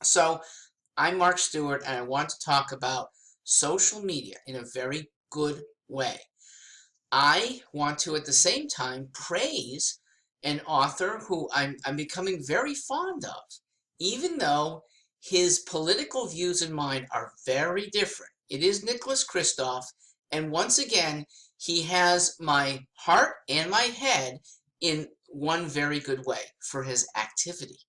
So I'm Mark Stewart, and I want to talk about social media in a very good way. I want to, at the same time, praise an author who I'm becoming very fond of, even though his political views and mine are very different. It is Nicholas Kristof, and once again, he has my heart and my head in one very good way for his activity,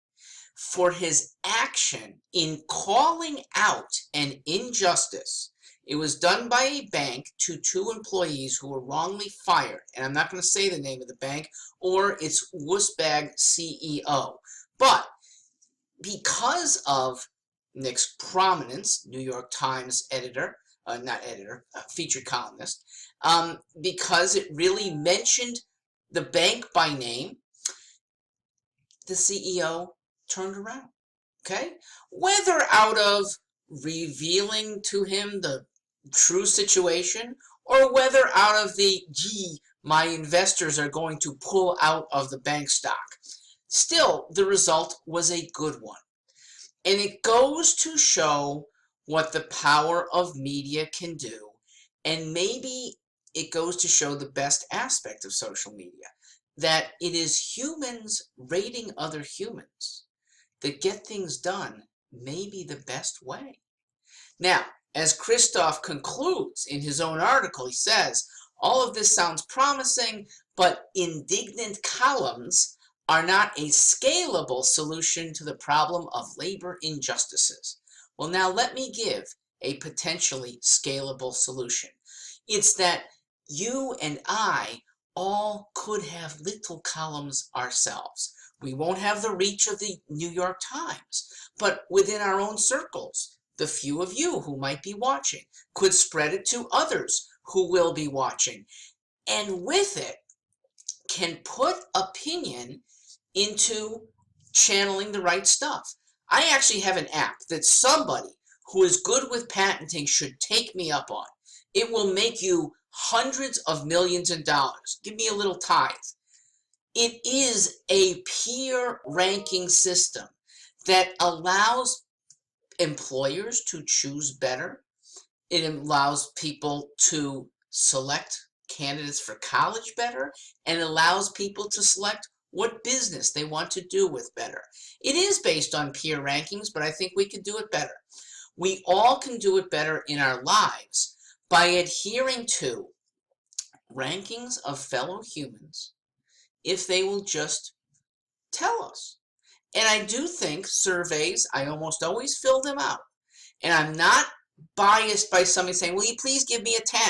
for his action in calling out an injustice. It was done by a bank to two employees who were wrongly fired, and I'm not going to say the name of the bank or its wussbag CEO. But because of Nick's prominence, New York Times editor, not editor, featured columnist, because it really mentioned the bank by name, the CEO turned around. Okay? Whether out of revealing to him the true situation, or whether out of the, gee, my investors are going to pull out of the bank stock. Still, the result was a good one. And it goes to show what the power of media can do. And maybe it goes to show the best aspect of social media, that it is humans rating other humans that get things done may be the best way. Now, as Kristof concludes in his own article, he says, all of this sounds promising, but indignant columns are not a scalable solution to the problem of labor injustices. Well, now let me give a potentially scalable solution. It's that you and I all could have little columns ourselves. We won't have the reach of the New York Times, but within our own circles, the few of you who might be watching could spread it to others who will be watching, and with it can put opinion into channeling the right stuff. I actually have an app that somebody who is good with patenting should take me up on. It will make you hundreds of millions of dollars. Give me a little tithe. It is a peer ranking system that allows employers to choose better. It allows people to select candidates for college better, and allows people to select what business they want to do with better. It is based on peer rankings, but I think we could do it better. We all can do it better in our lives by adhering to rankings of fellow humans if they will just tell us. And I do think surveys, I almost always fill them out. And I'm not biased by somebody saying, will you please give me a 10?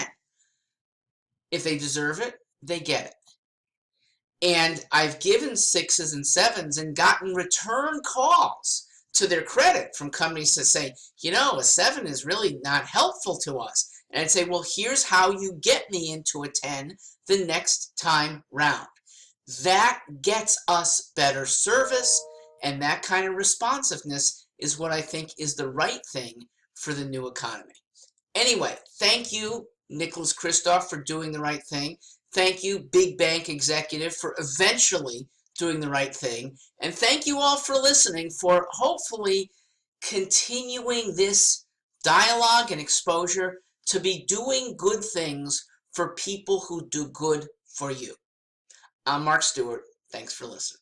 If they deserve it, they get it. And I've given 6s and 7s and gotten return calls to their credit from companies that say, you know, a 7 is really not helpful to us. And I'd say, well, here's how you get me into a 10 the next time round. That gets us better service, and that kind of responsiveness is what I think is the right thing for the new economy. Anyway, thank you, Nicholas Kristof, for doing the right thing. Thank you, big bank executive, for eventually doing the right thing. And thank you all for listening, for hopefully continuing this dialogue and exposure to be doing good things for people who do good for you. I'm Mark Stewart. Thanks for listening.